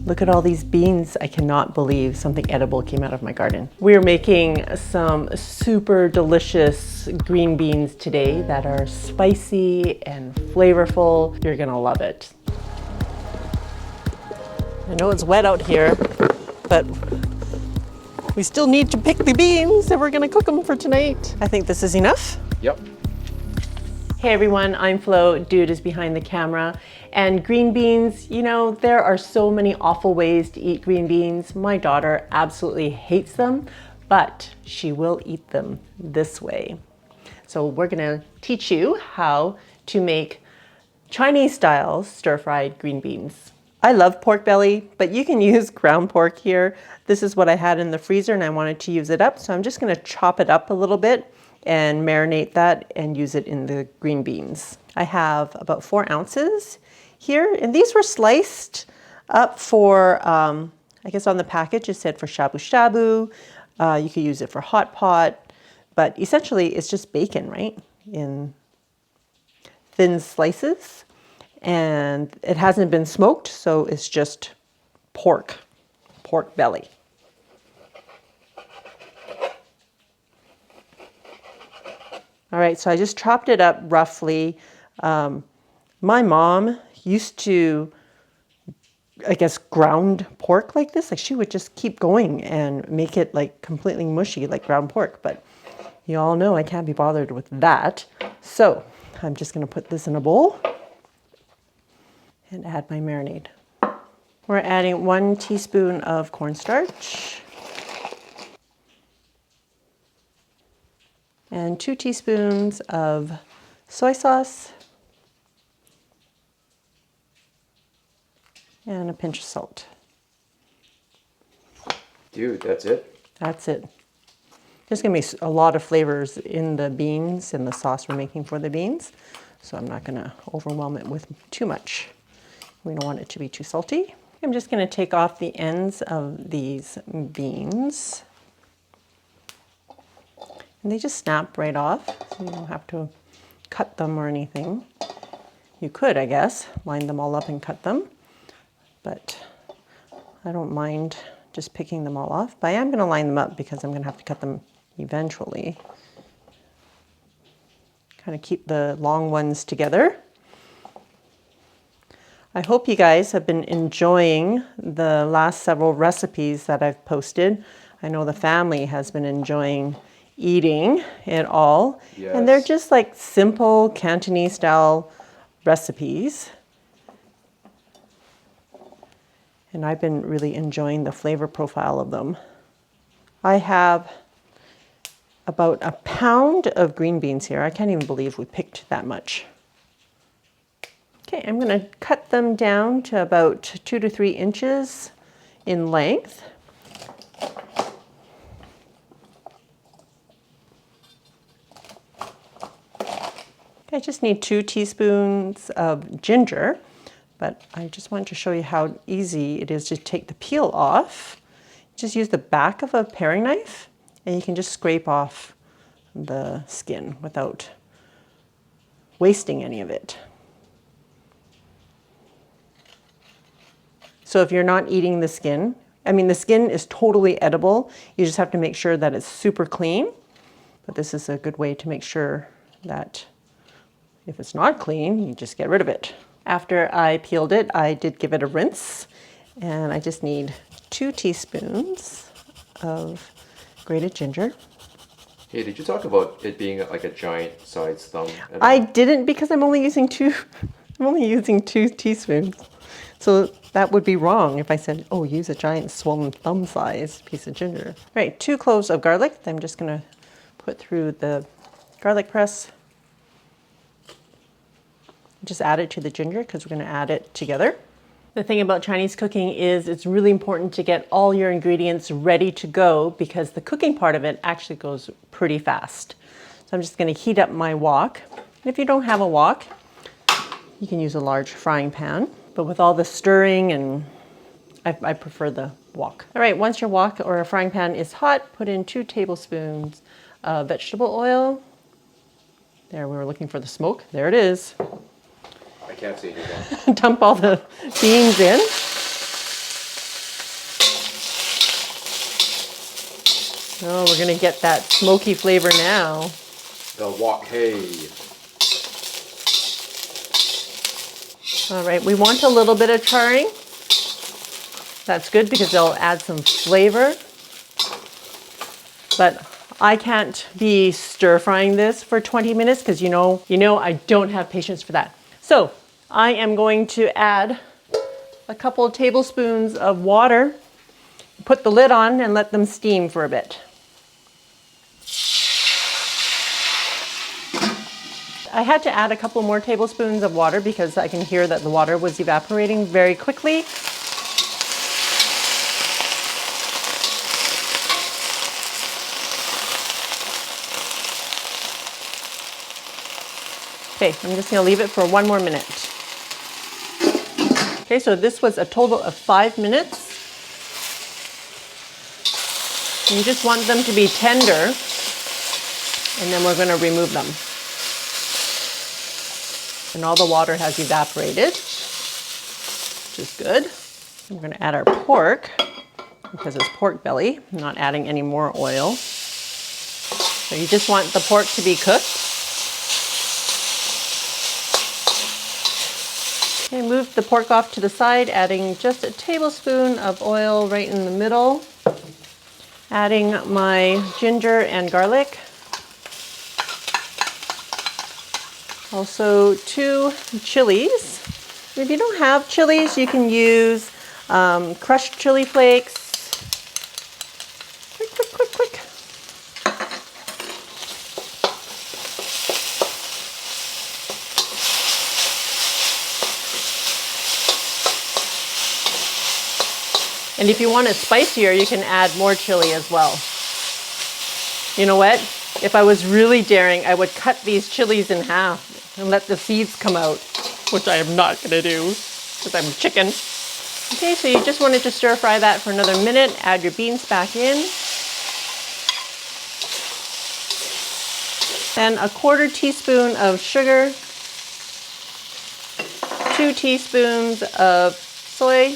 Look at all these beans. I cannot believe something edible came out of my garden. We're making some super delicious green beans today that are spicy and flavorful. You're gonna love it. I know it's wet out here, but we still need to pick the beans and we're gonna cook them for tonight. I think this is enough. Yep. Hey everyone, I'm Flo, Dude is behind the camera. And green beans, you know, there are so many awful ways to eat green beans. My daughter absolutely hates them, but she will eat them this way. So we're gonna teach you how to make Chinese style stir-fried green beans. I love pork belly, but you can use ground pork here. This is what I had in the freezer and I wanted to use it up. So I'm just gonna chop it up a little bit and marinate that and use it in the green beans. I have about 4 ounces here, and these were sliced up for, I guess on the package it said for shabu shabu. You could use it for hot pot, but essentially it's just bacon, right? In thin slices, and it hasn't been smoked, so it's just pork belly. All right, so I just chopped it up roughly. My mom used to, I guess, ground pork like this. Like she would just keep going and make it like completely mushy like ground pork. But you all know I can't be bothered with that. So I'm just gonna put this in a bowl and add my marinade. We're adding 1 teaspoon of cornstarch. And 2 teaspoons of soy sauce. And a pinch of salt. Dude, that's it? That's it. There's gonna be a lot of flavors in the beans and the sauce we're making for the beans. So I'm not gonna overwhelm it with too much. We don't want it to be too salty. I'm just gonna take off the ends of these beans. And they just snap right off, so you don't have to cut them or anything. You could, I guess, line them all up and cut them, but I don't mind just picking them all off. But I am gonna line them up because I'm gonna have to cut them eventually. Kind of keep the long ones together. I hope you guys have been enjoying the last several recipes that I've posted. I know the family has been enjoying eating it all. Yes. And they're just like simple Cantonese style recipes. And I've been really enjoying the flavor profile of them. I have about a pound of green beans here. I can't even believe we picked that much. Okay, I'm gonna cut them down to about 2 to 3 inches in length. I just need 2 teaspoons of ginger, but I just wanted to show you how easy it is to take the peel off. Just use the back of a paring knife and you can just scrape off the skin without wasting any of it. So if you're not eating the skin, I mean the skin is totally edible, you just have to make sure that it's super clean, but this is a good way to make sure that if it's not clean, you just get rid of it. After I peeled it, I did give it a rinse, and I just need 2 teaspoons of grated ginger. Hey, did you talk about it being like a giant sized thumb? I didn't because I'm only using 2. I'm only using 2 teaspoons. So that would be wrong if I said, oh, use a giant swollen thumb size piece of ginger. All right, 2 cloves of garlic. I'm just gonna put through the garlic press. Just add it to the ginger because we're going to add it together. The thing about Chinese cooking is it's really important to get all your ingredients ready to go because the cooking part of it actually goes pretty fast. So I'm just going to heat up my wok. And if you don't have a wok, you can use a large frying pan. But with all the stirring, and I prefer the wok. All right, once your wok or a frying pan is hot, put in 2 tablespoons of vegetable oil. There, we were looking for the smoke. There it is. I can't see anything. Dump all the beans in. Oh, we're gonna get that smoky flavor now. The wok hei. All right, we want a little bit of charring. That's good because they'll add some flavor. But I can't be stir frying this for 20 minutes because you know I don't have patience for that. So I am going to add a couple of tablespoons of water, put the lid on and let them steam for a bit. I had to add a couple more tablespoons of water because I can hear that the water was evaporating very quickly. Okay, I'm just gonna leave it for 1 more minute. Okay, so this was a total of 5 minutes. You just want them to be tender, and then we're gonna remove them. And all the water has evaporated, which is good. We're gonna add our pork, because it's pork belly. I'm not adding any more oil. So you just want the pork to be cooked. Okay, move the pork off to the side, adding just a tablespoon of oil right in the middle. Adding my ginger and garlic. Also 2 chilies. If you don't have chilies, you can use crushed chili flakes. Quick, quick, quick, quick. And if you want it spicier, you can add more chili as well. You know what? If I was really daring, I would cut these chilies in half and let the seeds come out, which I am not gonna do because I'm chicken. Okay, so you just wanted to stir fry that for another minute. Add your beans back in. Then a 1/4 teaspoon of sugar, 2 teaspoons of soy,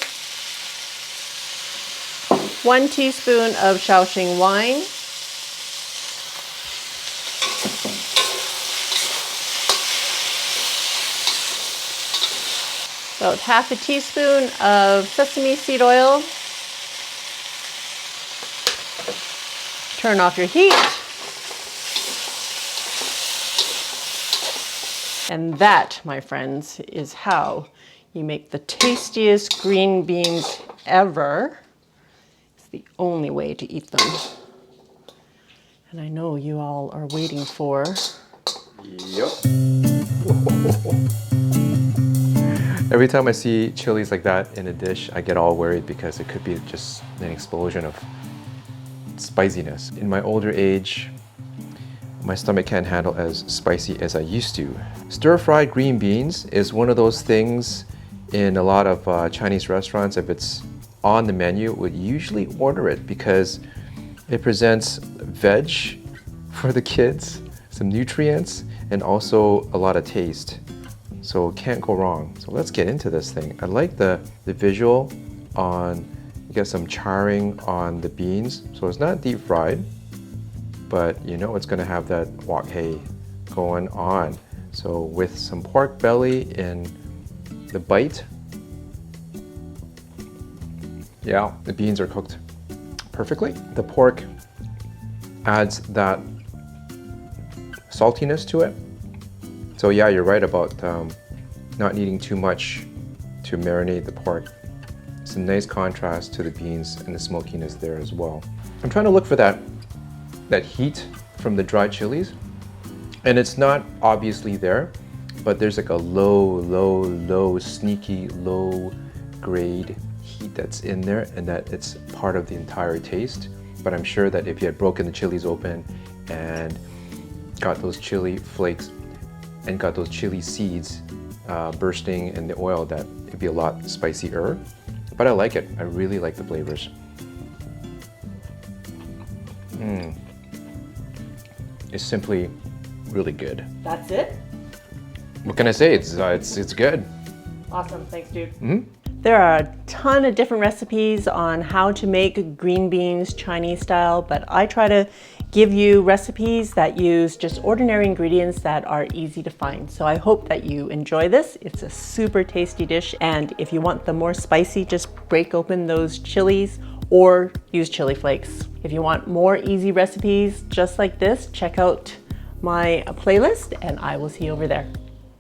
1 teaspoon of Shaoxing wine, about 1/2 teaspoon of sesame seed oil. Turn off your heat. And that, my friends, is how you make the tastiest green beans ever. It's the only way to eat them. And I know you all are waiting for. Yep. Every time I see chilies like that in a dish, I get all worried because it could be just an explosion of spiciness. In my older age, my stomach can't handle as spicy as I used to. Stir-fried green beans is one of those things in a lot of Chinese restaurants. If it's on the menu, would usually order it because it presents veg for the kids, some nutrients, and also a lot of taste. So can't go wrong. So let's get into this thing. I like the visual on, you get some charring on the beans. So it's not deep fried, but you know it's gonna have that wok hei going on. So with some pork belly in the bite, yeah, the beans are cooked perfectly. The pork adds that saltiness to it. So yeah, you're right about not needing too much to marinate the pork. It's a nice contrast to the beans and the smokiness there as well. I'm trying to look for that heat from the dried chilies, and it's not obviously there, but there's like a low, sneaky, low grade heat that's in there, and that it's part of the entire taste. But I'm sure that if you had broken the chilies open and got those chili flakes and got those chili seeds bursting in the oil, that it'd be a lot spicier. But I like it. I really like the flavors. It's simply really good. That's it? What can I say? It's good. Awesome, thanks dude. There are a ton of different recipes on how to make green beans Chinese style, but I try to give you recipes that use just ordinary ingredients that are easy to find. So I hope that you enjoy this. It's a super tasty dish, and if you want them more spicy, just break open those chilies or use chili flakes. If you want more easy recipes just like this, check out my playlist and I will see you over there.